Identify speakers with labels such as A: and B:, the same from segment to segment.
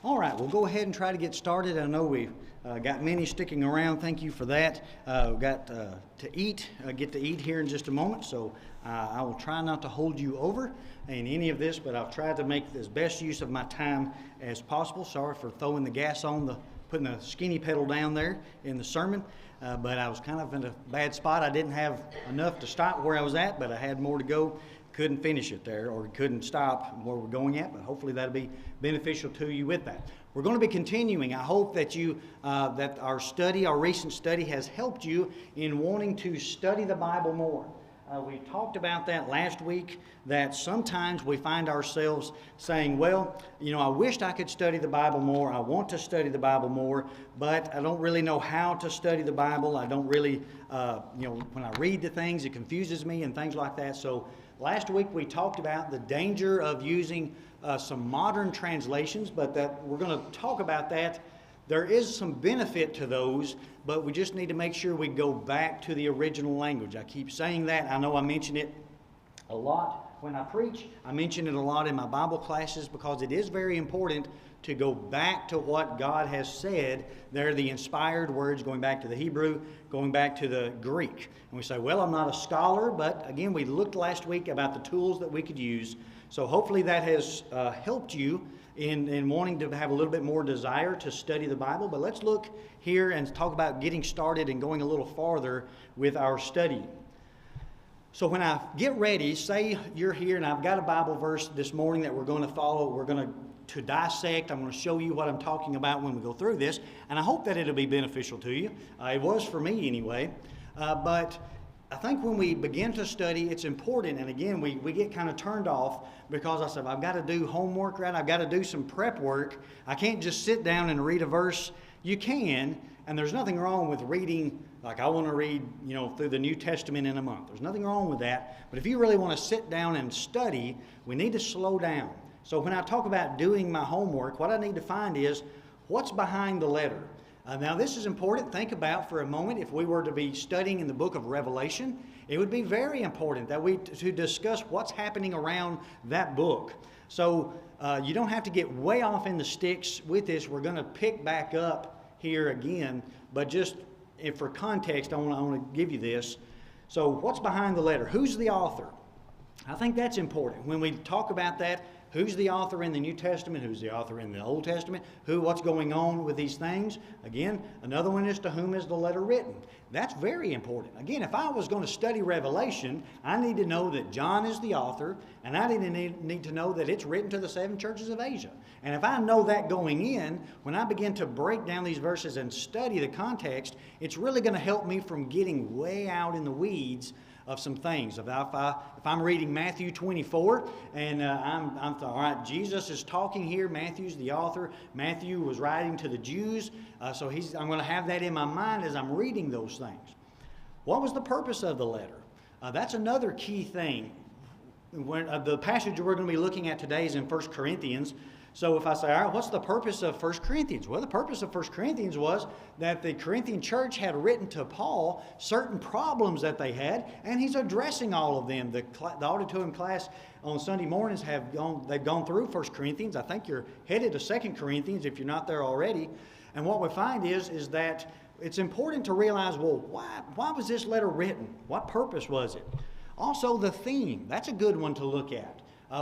A: All right, we'll go ahead and try to get started. I know we've got many sticking around. Thank you for that. We've got to eat, get to eat here in just a moment, so I will try not to hold you over in any of this, but I'll try to make as best use of my time as possible. Sorry for throwing the gas on, putting the skinny pedal down there in the sermon, but I was kind of in a bad spot. I didn't have enough to stop where I was at, but I had more to go. Couldn't finish it there, or couldn't stop where we're going at, but hopefully that'll be beneficial to you with that. We're going to be continuing. I hope that that our recent study has helped you in wanting to study the Bible more. We talked about that last week, that sometimes we find ourselves saying, well, I wished I could study the Bible more. I want to study the Bible more, but I don't really know how to study the Bible. I don't really, when I read the things, it confuses me and things like that. So last week we talked about the danger of using some modern translations, but that we're going to talk about that. There is some benefit to those, but we just need to make sure we go back to the original language. I keep saying that. I know I mention it a lot when I preach. I mention it a lot in my Bible classes because it is very important to go back to what God has said. They're the inspired words, going back to the Hebrew, going back to the Greek. And we say, well, I'm not a scholar, but again, we looked last week about the tools that we could use. So hopefully that has helped you in wanting to have a little bit more desire to study the Bible. But let's look here and talk about getting started and going a little farther with our study. So when I get ready, say you're here and I've got a Bible verse this morning that we're going to follow, we're going to dissect. I'm going to show you what I'm talking about when we go through this, and I hope that it'll be beneficial to you. It was for me anyway. But I think when we begin to study, it's important, and again, we get kind of turned off because I said, I've got to do homework, right? I've got to do some prep work. I can't just sit down and read a verse. You can, and there's nothing wrong with reading, like I want to read, through the New Testament in a month. There's nothing wrong with that. But if you really want to sit down and study, we need to slow down. So when I talk about doing my homework, what I need to find is what's behind the letter. Now this is important. Think about for a moment, if we were to be studying in the book of Revelation, it would be very important that to discuss what's happening around that book. So you don't have to get way off in the sticks with this. We're going to pick back up here again, but just for context, I want to give you this. So what's behind the letter? Who's the author? I think that's important. When we talk about that, who's the author in the New Testament? Who's the author in the Old Testament? What's going on with these things? Again, another one is to whom is the letter written? That's very important. Again, if I was going to study Revelation, I need to know that John is the author, and I need to know that it's written to the 7 churches of Asia. And if I know that going in, when I begin to break down these verses and study the context, it's really going to help me from getting way out in the weeds of some things. If I'm reading Matthew 24 and I'm all right, Jesus is talking here. Matthew's the author. Matthew was writing to the Jews, so I'm going to have that in my mind as I'm reading those things. What was the purpose of the letter? That's another key thing. The passage we're going to be looking at today is in 1 Corinthians. So if I say, all right, what's the purpose of 1 Corinthians? Well, the purpose of 1 Corinthians was that the Corinthian church had written to Paul certain problems that they had, and he's addressing all of them. The auditorium class on Sunday mornings they've gone through 1 Corinthians. I think you're headed to 2 Corinthians if you're not there already. And what we find is that it's important to realize, well, why was this letter written? What purpose was it? Also, the theme. That's a good one to look at.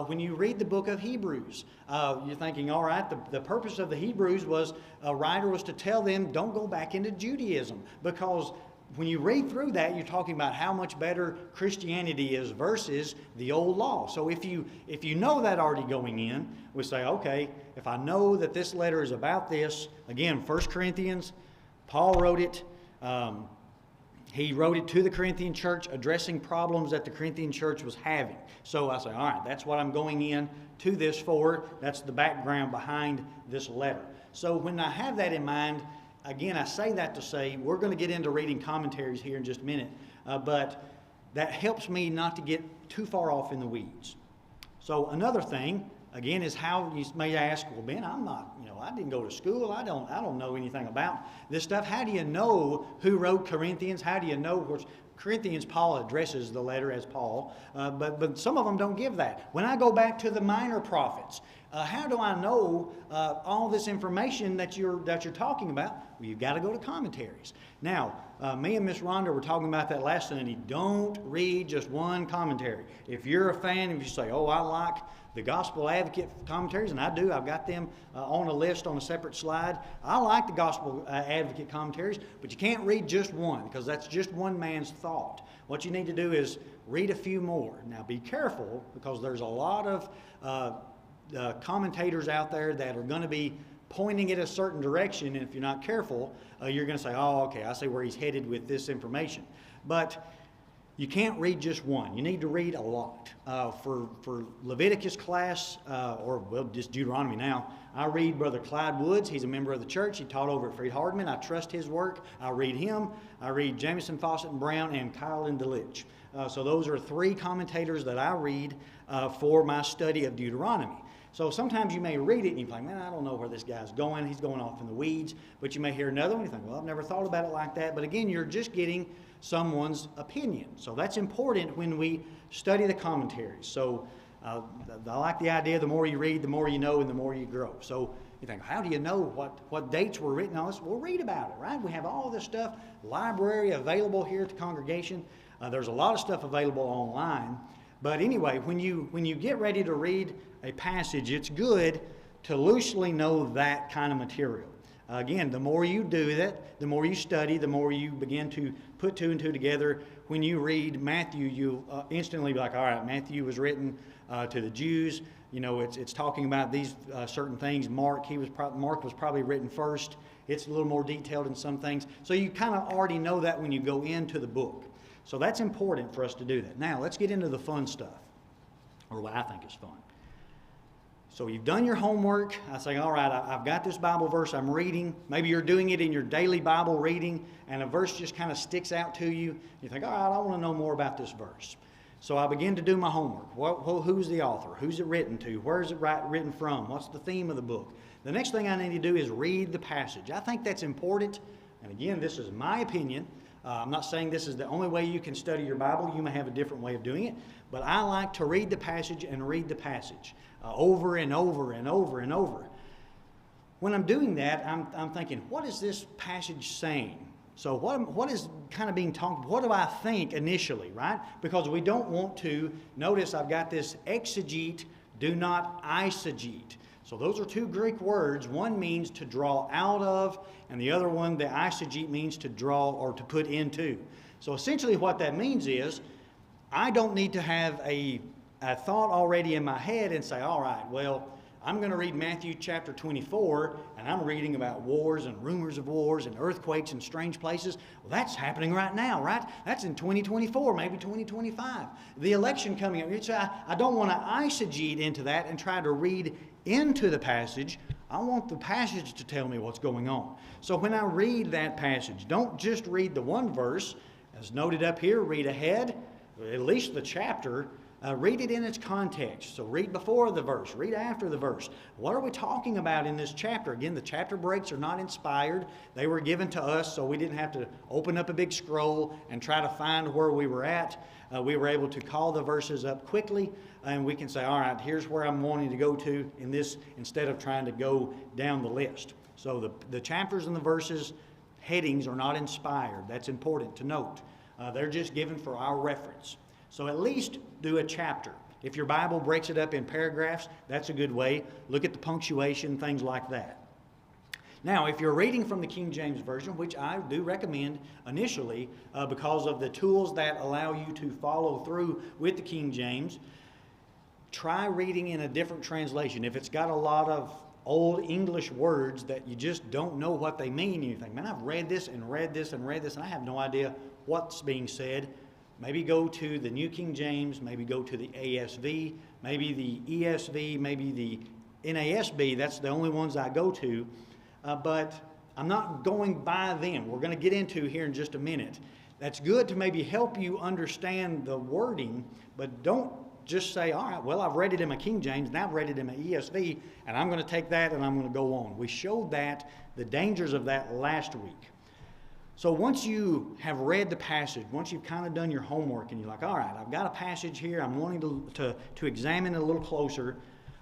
A: When you read the book of Hebrews, you're thinking, all right, the purpose of the Hebrews was, a writer was to tell them, don't go back into Judaism. Because when you read through that, you're talking about how much better Christianity is versus the old law. So if you know that already going in, we say, okay, if I know that this letter is about this, again, 1 Corinthians, Paul wrote it. He wrote it to the Corinthian church, addressing problems that the Corinthian church was having. So I say, all right, that's what I'm going in to this for. That's the background behind this letter. So when I have that in mind, again, I say that to say, we're going to get into reading commentaries here in just a minute, but that helps me not to get too far off in the weeds. So another thing, again, is how you may ask, well, Ben, I'm not, I didn't go to school. I don't know anything about this stuff. How do you know who wrote Corinthians? How do you know Corinthians, Paul addresses the letter as Paul, but some of them don't give that. When I go back to the minor prophets, how do I know all this information that you're talking about? Well, you've got to go to commentaries. Now, me and Miss Rhonda were talking about that last Sunday. Don't read just one commentary. If you're a fan, if you say, oh, I like the Gospel Advocate commentaries, and I do, I've got them on a list on a separate slide. I like the Gospel Advocate commentaries, but you can't read just one because that's just one man's thought. What you need to do is read a few more. Now, be careful because there's a lot of commentators out there that are going to be pointing it a certain direction, and if you're not careful, you're going to say, oh, okay, I see where he's headed with this information. But you can't read just one. You need to read a lot. For Leviticus class, just Deuteronomy now, I read Brother Clyde Woods. He's a member of the church. He taught over at Freed-Hardeman. I trust his work. I read him. I read Jamison, Fawcett, and Brown, and Kyle and DeLitch. So those are three commentators that I read for my study of Deuteronomy. So sometimes you may read it and you think, man, I don't know where this guy's going. He's going off in the weeds. But you may hear another one and you think, well, I've never thought about it like that. But again, you're just getting someone's opinion. So that's important when we study the commentaries. So I like the idea, the more you read, the more you know, and the more you grow. So you think, how do you know what dates were written on this? We'll read about it, right? We have all this stuff, library available here at the congregation. There's a lot of stuff available online. But anyway, when you get ready to read a passage, it's good to loosely know that kind of material. Again, the more you do that, the more you study, the more you begin to put two and two together. When you read Matthew, you instantly be like, all right, Matthew was written to the Jews. You know, it's talking about these certain things. Mark was probably written first. It's a little more detailed in some things. So you kind of already know that when you go into the book. So that's important for us to do that. Now, let's get into the fun stuff, or what I think is fun. So you've done your homework. I say, all right, I've got this Bible verse I'm reading. Maybe you're doing it in your daily Bible reading, and a verse just kind of sticks out to you. You think, all right, I want to know more about this verse. So I begin to do my homework. Who's the author? Who's it written to? Where is it written from? What's the theme of the book? The next thing I need to do is read the passage. I think that's important. And again, this is my opinion. I'm not saying this is the only way you can study your Bible. You may have a different way of doing it. But I like to read the passage and read the passage over and over and over and over. When I'm doing that, I'm thinking, what is this passage saying? So what is kind of being talked, what do I think initially, right? Because we don't want to, notice I've got this exegete, do not eisegete. So those are two Greek words. One means to draw out of, and the other one, the eisegete, means to draw or to put into. So essentially what that means is, I don't need to have a thought already in my head and say, all right, well, I'm going to read Matthew chapter 24, and I'm reading about wars and rumors of wars and earthquakes and strange places. Well, that's happening right now, right? That's in 2024, maybe 2025. The election coming up. I don't want to eisegete into that and try to read into the passage. I want the passage to tell me what's going on. So when I read that passage, don't just read the one verse. As noted up here, read ahead, at least the chapter. Read it in its context. So read before the verse, read after the verse. What are we talking about in this chapter? Again, the chapter breaks are not inspired. They were given to us, so we didn't have to open up a big scroll and try to find where we were at. We were able to call the verses up quickly, and we can say, all right, here's where I'm wanting to go to in this, instead of trying to go down the list. So the chapters and the verses, headings are not inspired. That's important to note. They're just given for our reference. So at least do a chapter. If your Bible breaks it up in paragraphs, that's a good way. Look at the punctuation, things like that. Now, if you're reading from the King James Version, which I do recommend initially because of the tools that allow you to follow through with the King James, try reading in a different translation. If it's got a lot of old English words that you just don't know what they mean, and you think, man, I've read this and read this and read this, and I have no idea what's being said. Maybe go to the New King James, maybe go to the ASV, maybe the ESV, maybe the NASB. That's the only ones I go to. But I'm not going by them. We're going to get into here in just a minute. That's good to maybe help you understand the wording, but don't just say, all right, well, I've read it in my King James, now I've read it in my ESV, and I'm going to take that and I'm going to go on. We showed that, the dangers of that last week. So once you have read the passage, once you've kind of done your homework and you're like, all right, I've got a passage here, I'm wanting to examine it a little closer,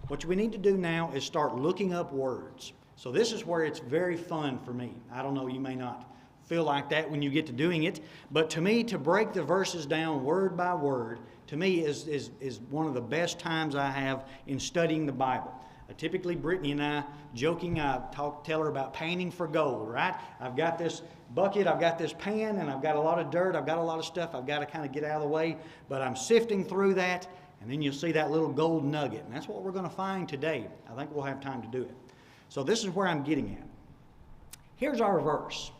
A: what we need to do now is start looking up words. So this is where it's very fun for me. I don't know, you may not feel like that when you get to doing it, but to me, to break the verses down word by word, to me is one of the best times I have in studying the Bible. Typically, Brittany and I, joking, tell her about panning for gold, right? I've got this bucket, I've got this pan, and I've got a lot of dirt, I've got a lot of stuff I've got to kind of get out of the way, but I'm sifting through that, and then you'll see that little gold nugget, and that's what we're going to find today. I think we'll have time to do it. So this is where I'm getting at. Here's our verse.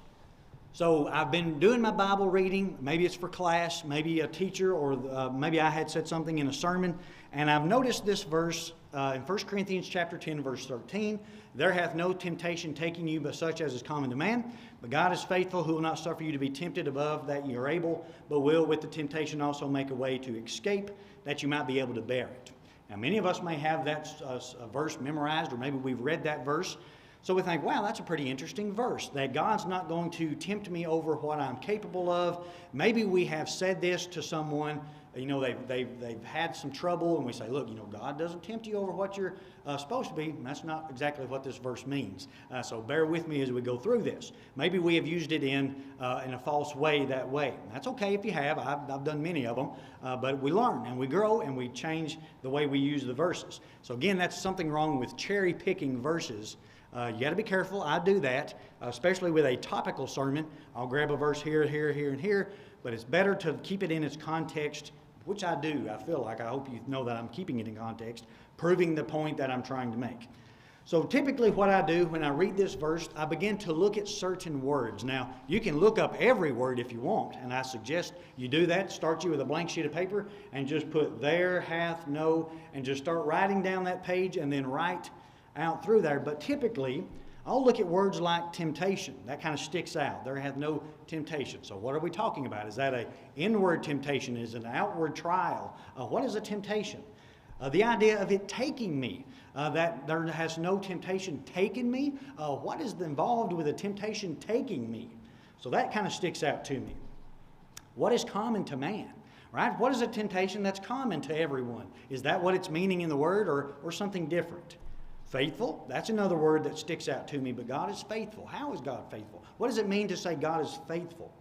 A: So I've been doing my Bible reading. Maybe it's for class, maybe a teacher, or maybe I had said something in a sermon, and I've noticed this verse in 1 Corinthians chapter 10, verse 13. There hath no temptation taken you but such as is common to man. But God is faithful, who will not suffer you to be tempted above that you are able, but will with the temptation also make a way to escape, that you might be able to bear it. Now many of us may have that verse memorized, or maybe we've read that verse. So we think, wow, that's a pretty interesting verse, that God's not going to tempt me over what I'm capable of. Maybe we have said this to someone, you know, they've had some trouble, and we say, look, you know, God doesn't tempt you over what you're supposed to be. That's not exactly what this verse means. So bear with me as we go through this. Maybe we have used it in a false way that way. That's okay if you have. I've done many of them. But we learn, and we grow, and we change the way we use the verses. So again, that's something wrong with cherry-picking verses. You got to be careful. I do that, especially with a topical sermon. I'll grab a verse here, here, here, and here, but it's better to keep it in its context, which I do. I feel like, I hope you know that I'm keeping it in context, proving the point that I'm trying to make. So typically what I do when I read this verse, I begin to look at certain words. Now, you can look up every word if you want, and I suggest you do that. Start you with a blank sheet of paper and just put there, hath, no, and just start writing down that page and then write out through there. But typically, I'll look at words like temptation. That kind of sticks out. There hath no temptation. So what are we talking about? Is that an inward temptation? Is it an outward trial? What is a temptation? The idea of it taking me, that there has no temptation taken me. What is involved with a temptation taking me? So that kind of sticks out to me. What is common to man? Right? What is a temptation that's common to everyone? Is that what it's meaning in the word, or something different? Faithful, that's another word that sticks out to me, but God is faithful. How is God faithful? What does it mean to say God is faithful?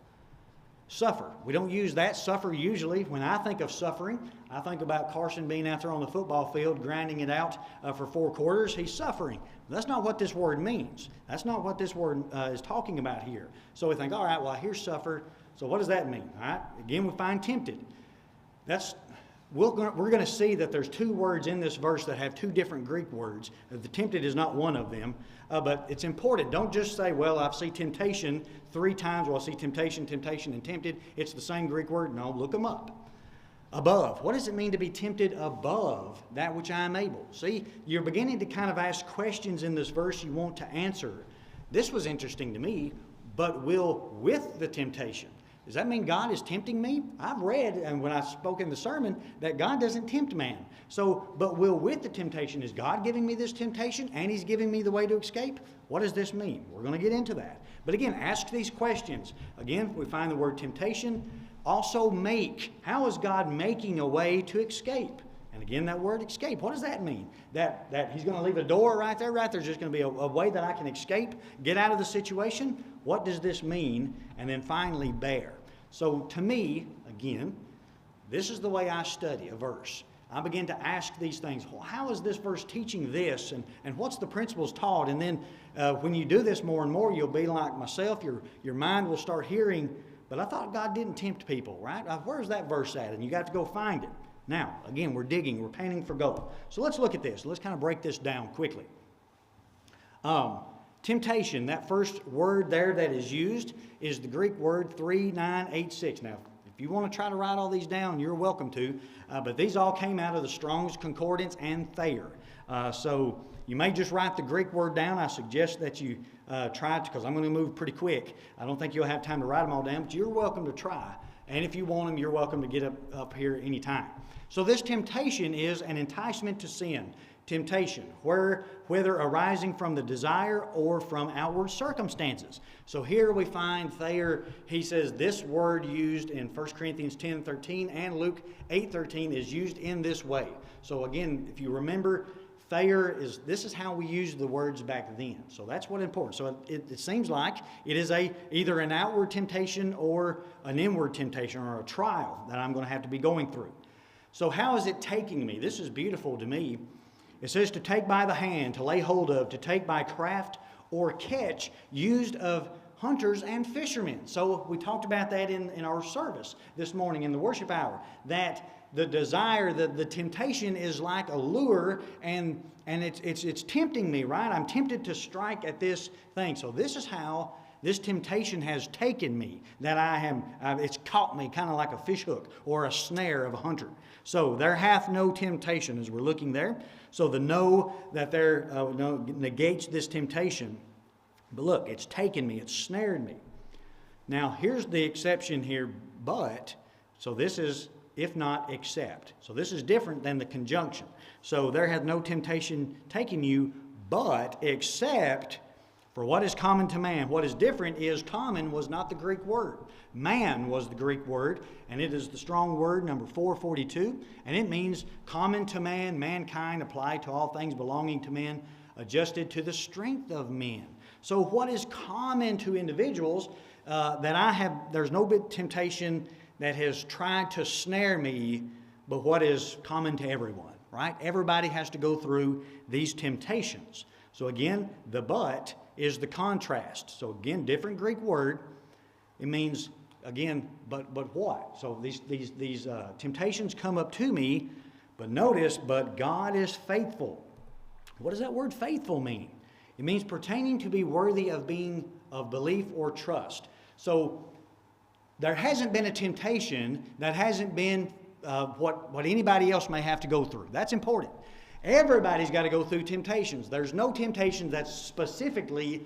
A: Suffer. We don't use that. Suffer usually. When I think of suffering, I think about Carson being out there on the football field, grinding it out for 4 quarters. He's suffering. That's not what this word means. That's not what this word is talking about here. So we think, all right, well, I hear suffer. So what does that mean? All right. Again, we find tempted. We're going to see that there's 2 words in this verse that have 2 different Greek words. The tempted is not one of them, but it's important. Don't just say, well, I see temptation 3 times. Well, I see temptation, temptation, and tempted. It's the same Greek word. No, look them up. Above. What does it mean to be tempted above that which I am able? See, you're beginning to kind of ask questions in this verse you want to answer. This was interesting to me, but will with the temptation. Does that mean God is tempting me? I've read, and when I spoke in the sermon, that God doesn't tempt man. So, but will with the temptation, is God giving me this temptation and He's giving me the way to escape? What does this mean? We're going to get into that. But again, ask these questions. Again, we find the word temptation. Also make. How is God making a way to escape? And again, that word escape, what does that mean? That He's going to leave a door right there? There's just going to be a way that I can escape, get out of the situation? What does this mean? And then finally, bear. So to me, again, this is the way I study a verse. I begin to ask these things. Well, how is this verse teaching this? And what's the principles taught? And then when you do this more and more, you'll be like myself. Your mind will start hearing, but I thought God didn't tempt people, right? Where's that verse at? And you got to go find it. Now, again, we're digging. We're panning for gold. So let's look at this. Let's kind of break this down quickly. Temptation, that first word there that is used is the Greek word 3986. Now, if you want to try to write all these down, you're welcome to, but these all came out of the Strong's Concordance and Thayer. So you may just write the Greek word down. I suggest that you try to, because I'm going to move pretty quick. I don't think you'll have time to write them all down, but you're welcome to try. And if you want them, you're welcome to get up here anytime. So this temptation is an enticement to sin. Temptation, whether arising from the desire or from outward circumstances. So here we find Thayer, he says this word used in 1 Corinthians 10:13 and Luke 8:13 is used in this way. So again, if you remember, Thayer this is how we used the words back then. So that's what's important. So it seems like it is either an outward temptation or an inward temptation or a trial that I'm going to have to be going through. So how is it taking me? This is beautiful to me. It says to take by the hand, to lay hold of, to take by craft or catch, used of hunters and fishermen. So we talked about that in our service this morning in the worship hour, that the desire, the temptation is like a lure, and it's tempting me, right? I'm tempted to strike at this thing. So this is how this temptation has taken me, that it's caught me kind of like a fish hook or a snare of a hunter. So there hath no temptation, as we're looking there. So the no that there negates this temptation. But look, it's taken me, it's snared me. Now here's the exception here, but. So this is if not except. So this is different than the conjunction. So there hath no temptation taken you, but except for what is common to man. What is different is common was not the Greek word. Man was the Greek word, and it is the strong word, number 442, and it means common to man, mankind, applied to all things belonging to men, adjusted to the strength of men. So what is common to individuals there's no bit temptation that has tried to snare me, but what is common to everyone, right? Everybody has to go through these temptations. So again, the but is the contrast. So again, different Greek word. It means, again, but what? So these temptations come up to me, but notice, but God is faithful. What does that word faithful mean? It means pertaining to be worthy of belief or trust. So there hasn't been a temptation that hasn't been what anybody else may have to go through. That's important. Everybody's got to go through temptations. There's no temptation that's specifically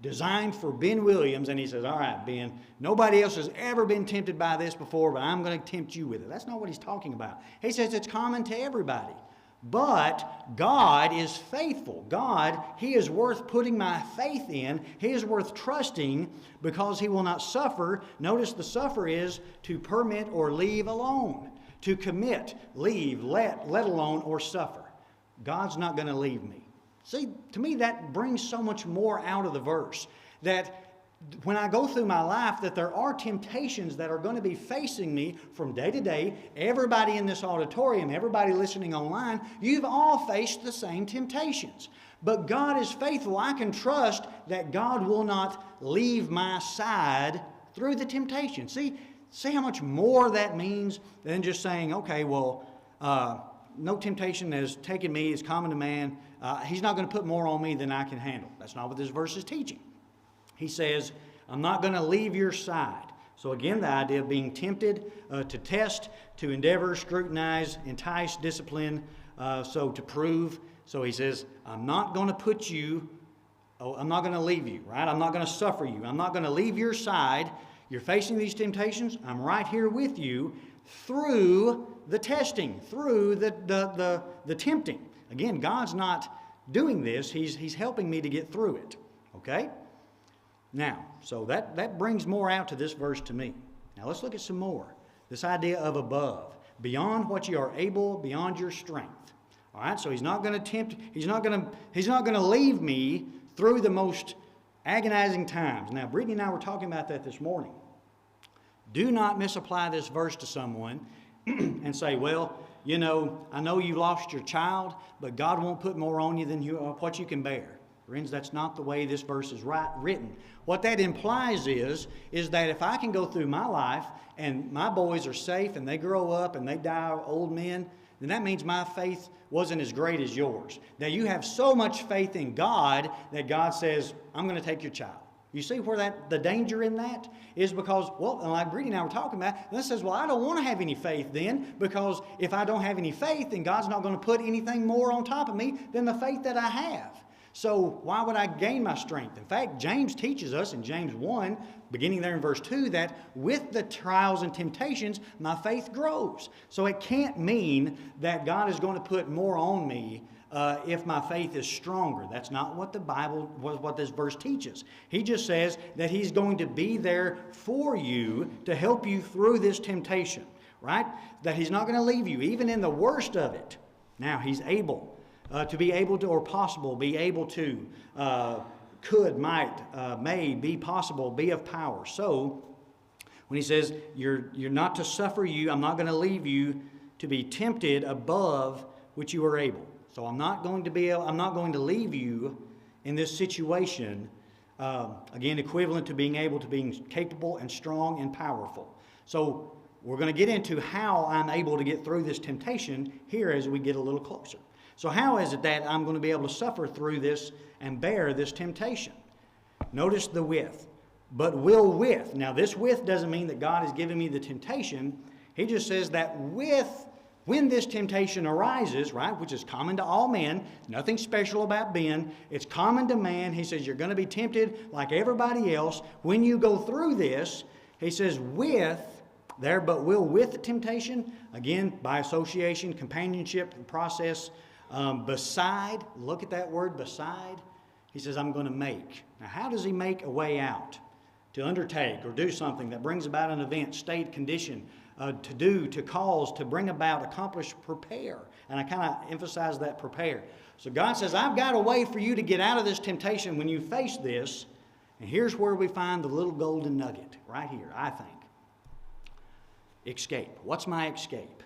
A: designed for Ben Williams, and he says, all right, Ben, nobody else has ever been tempted by this before, but I'm going to tempt you with it. That's not what he's talking about. He says it's common to everybody. But God is faithful. God, He is worth putting my faith in. He is worth trusting because He will not suffer. Notice the suffer is to permit or leave alone. To commit, leave, let alone, or suffer. God's not going to leave me. See, to me that brings so much more out of the verse. That when I go through my life, that there are temptations that are going to be facing me from day to day. Everybody in this auditorium, everybody listening online, you've all faced the same temptations. But God is faithful. I can trust that God will not leave my side through the temptation. See how much more that means than just saying, okay, well, no temptation has taken me, is common to man. He's not going to put more on me than I can handle. That's not what this verse is teaching. He says, I'm not going to leave your side. So again, the idea of being tempted, to test, to endeavor, scrutinize, entice, discipline, so to prove. So he says, I'm not going to put you, I'm not going to leave you, right? I'm not going to suffer you. I'm not going to leave your side. You're facing these temptations. I'm right here with you through the testing, through the tempting. Again, God's not doing this. He's helping me to get through it. Okay? Now, so that brings more out to this verse to me. Now let's look at some more. This idea of above, beyond what you are able, beyond your strength. All right, so He's not going to tempt, He's not going to leave me through the most agonizing times. Now, Brittany and I were talking about that this morning. Do not misapply this verse to someone and say, well, you know, I know you lost your child, but God won't put more on you than what you can bear. Friends, that's not the way this verse is written. What that implies is that if I can go through my life and my boys are safe and they grow up and they die old men, then that means my faith wasn't as great as yours. Now you have so much faith in God that God says, I'm going to take your child. You see where the danger in that is? Because, well, like Brady and I were talking about, this says, well, I don't want to have any faith then, because if I don't have any faith, then God's not going to put anything more on top of me than the faith that I have. So why would I gain my strength? In fact, James teaches us in James 1, beginning there in verse 2, that with the trials and temptations, my faith grows. So it can't mean that God is going to put more on me if my faith is stronger. That's not what the Bible, what this verse teaches. He just says that He's going to be there for you to help you through this temptation, right? That He's not going to leave you, even in the worst of it. Now, He's able to be able to, or possible, be able to, could, might, may, be possible, be of power. So, when He says, you're not to suffer you, I'm not going to leave you to be tempted above which you are able. So I'm not going to leave you in this situation, again, equivalent to being able to being capable and strong and powerful. So we're going to get into how I'm able to get through this temptation here as we get a little closer. So how is it that I'm going to be able to suffer through this and bear this temptation? Notice the with. But will with. Now this with doesn't mean that God is giving me the temptation. He just says that when this temptation arises, right, which is common to all men, nothing special about Ben, it's common to man. He says you're going to be tempted like everybody else. When you go through this, he says with, there, but will with the temptation, again, by association, companionship, process, beside, look at that word, beside, he says, I'm going to make. Now, how does he make a way out? To undertake or do something that brings about an event, state, condition, to do, to cause, to bring about, accomplish, prepare. And I kind of emphasize that prepare. So God says, I've got a way for you to get out of this temptation when you face this. And here's where we find the little golden nugget, right here, I think. Escape. What's my escape?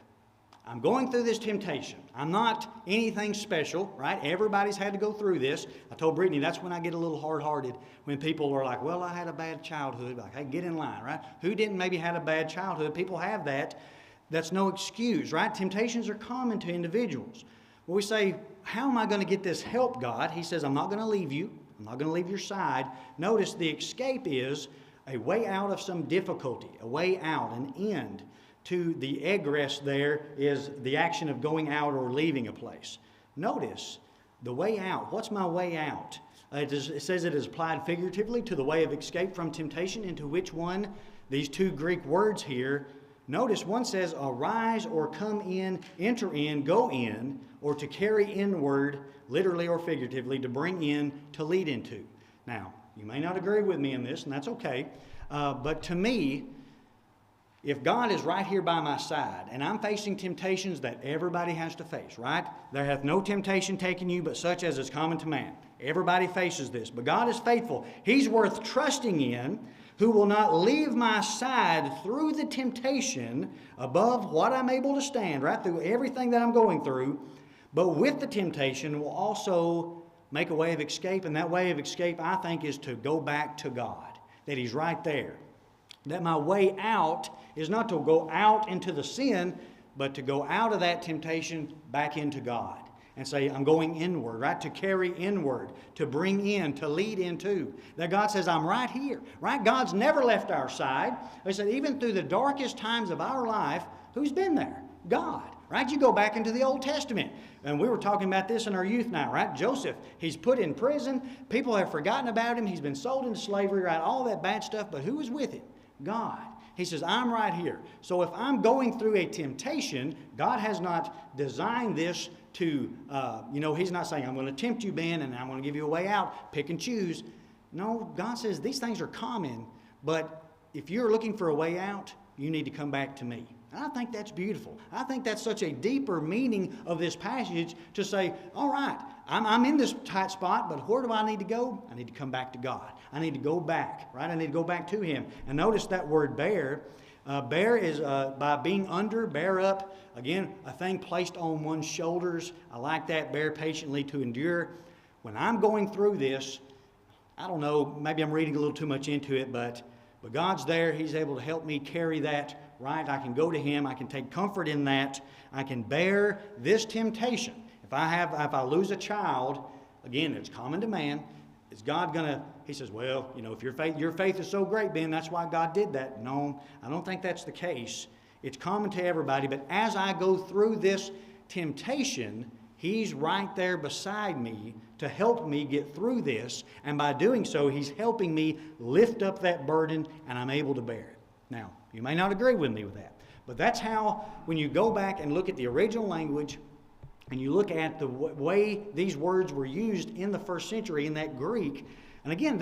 A: I'm going through this temptation. I'm not anything special, right? Everybody's had to go through this. I told Brittany that's when I get a little hard-hearted, when people are like, well, I had a bad childhood. Like, hey, get in line, right? Who didn't maybe had a bad childhood? People have that. That's no excuse, right? Temptations are common to individuals. Well, we say, how am I going to get this help, God? He says, I'm not going to leave you. I'm not going to leave your side. Notice the escape is a way out of some difficulty, a way out, an end. To the egress there is the action of going out or leaving a place. Notice the way out. What's my way out? It says it is applied figuratively to the way of escape from temptation, into which one, these two Greek words here, notice one says arise or come in, enter in, go in, or to carry inward, literally or figuratively, to bring in, to lead into. Now, you may not agree with me in this, and that's okay, but to me, if God is right here by my side, and I'm facing temptations that everybody has to face, right? There hath no temptation taken you but such as is common to man. Everybody faces this, but God is faithful. He's worth trusting in, who will not leave my side through the temptation above what I'm able to stand, right? Through everything that I'm going through, but with the temptation will also make a way of escape, and that way of escape, I think, is to go back to God, that He's right there. That my way out is not to go out into the sin, but to go out of that temptation back into God. And say, I'm going inward, right? To carry inward, to bring in, to lead into. That God says, I'm right here, right? God's never left our side. He said, even through the darkest times of our life, who's been there? God, right? You go back into the Old Testament. And we were talking about this in our youth now, right? Joseph, he's put in prison. People have forgotten about him. He's been sold into slavery, right? All that bad stuff. But who was with him? God. He says, I'm right here. So if I'm going through a temptation, God has not designed this to, He's not saying, I'm going to tempt you, Ben, and I'm going to give you a way out. Pick and choose. No, God says these things are common, but if you're looking for a way out, you need to come back to me. And I think that's beautiful. I think that's such a deeper meaning of this passage to say, all right, I'm in this tight spot, but where do I need to go? I need to come back to God. I need to go back, right? I need to go back to Him. And notice that word bear. Bear is by being under, bear up. Again, a thing placed on one's shoulders. I like that, bear patiently to endure. When I'm going through this, I don't know, maybe I'm reading a little too much into it, but God's there. He's able to help me carry that, right? I can go to Him. I can take comfort in that. I can bear this temptation. If I lose a child, again, it's common to man. Is God going to, He says, well, if your faith is so great, Ben, that's why God did that. No, I don't think that's the case. It's common to everybody, but as I go through this temptation, He's right there beside me to help me get through this. And by doing so, He's helping me lift up that burden, and I'm able to bear it. Now, you may not agree with me with that, but that's how, when you go back and look at the original language, and you look at the way these words were used in the first century in that Greek, and again,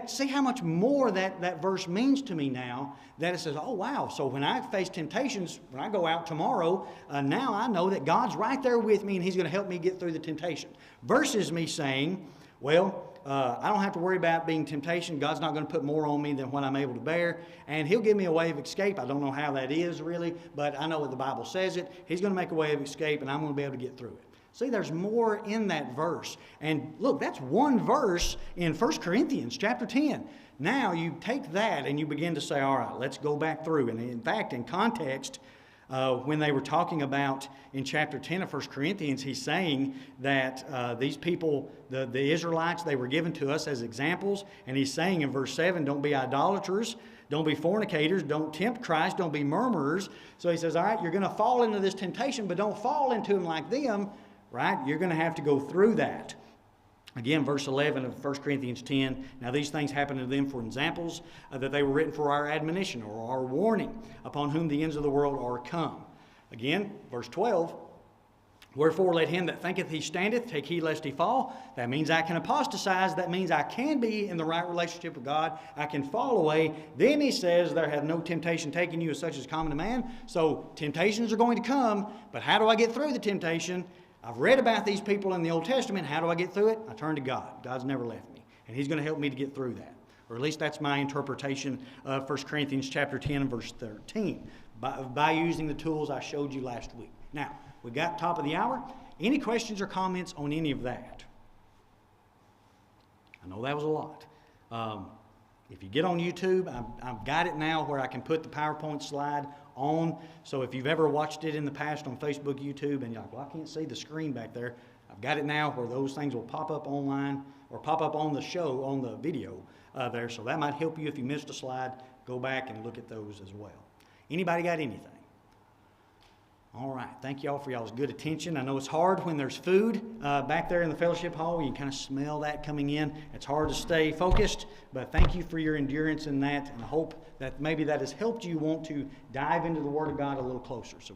A: see how much more that verse means to me now, that it says, oh wow, so when I face temptations, when I go out tomorrow, now I know that God's right there with me and He's going to help me get through the temptation. Versus me saying, well, I don't have to worry about being temptation. God's not going to put more on me than what I'm able to bear. And He'll give me a way of escape. I don't know how that is really, but I know what the Bible says it. He's going to make a way of escape, and I'm going to be able to get through it. See, there's more in that verse. And look, that's one verse in 1 Corinthians chapter 10. Now you take that and you begin to say, all right, let's go back through. And in fact, in context, when they were talking about in chapter 10 of 1 Corinthians, he's saying that these people, the Israelites, they were given to us as examples. And he's saying in verse 7, don't be idolaters, don't be fornicators, don't tempt Christ, don't be murmurers. So he says, all right, you're going to fall into this temptation, but don't fall into them like them, right? You're going to have to go through that. Again, verse 11 of 1 Corinthians 10, now these things happened to them for examples, that they were written for our admonition or our warning, upon whom the ends of the world are come. Again, verse 12, wherefore let him that thinketh he standeth take heed lest he fall. That means I can apostatize. That means I can be in the right relationship with God. I can fall away. Then he says, there hath no temptation taken you as such as common to man. So temptations are going to come, but how do I get through the temptation? I've read about these people in the Old Testament. How do I get through it? I turn to God. God's never left me, and He's going to help me to get through that. Or at least that's my interpretation of 1 Corinthians chapter 10 and verse 13, by using the tools I showed you last week. Now, we got top of the hour. Any questions or comments on any of that? I know that was a lot. If you get on YouTube, I've got it now where I can put the PowerPoint slide on. So if you've ever watched it in the past on Facebook, YouTube, and you're like, well, I can't see the screen back there, I've got it now where those things will pop up online or pop up on the show, on the video there. So that might help you if you missed a slide. Go back and look at those as well. Anybody got anything? All right. Thank y'all for y'all's good attention. I know it's hard when there's food back there in the fellowship hall. You can kind of smell that coming in. It's hard to stay focused, but thank you for your endurance in that, and I hope that maybe that has helped you want to dive into the Word of God a little closer. So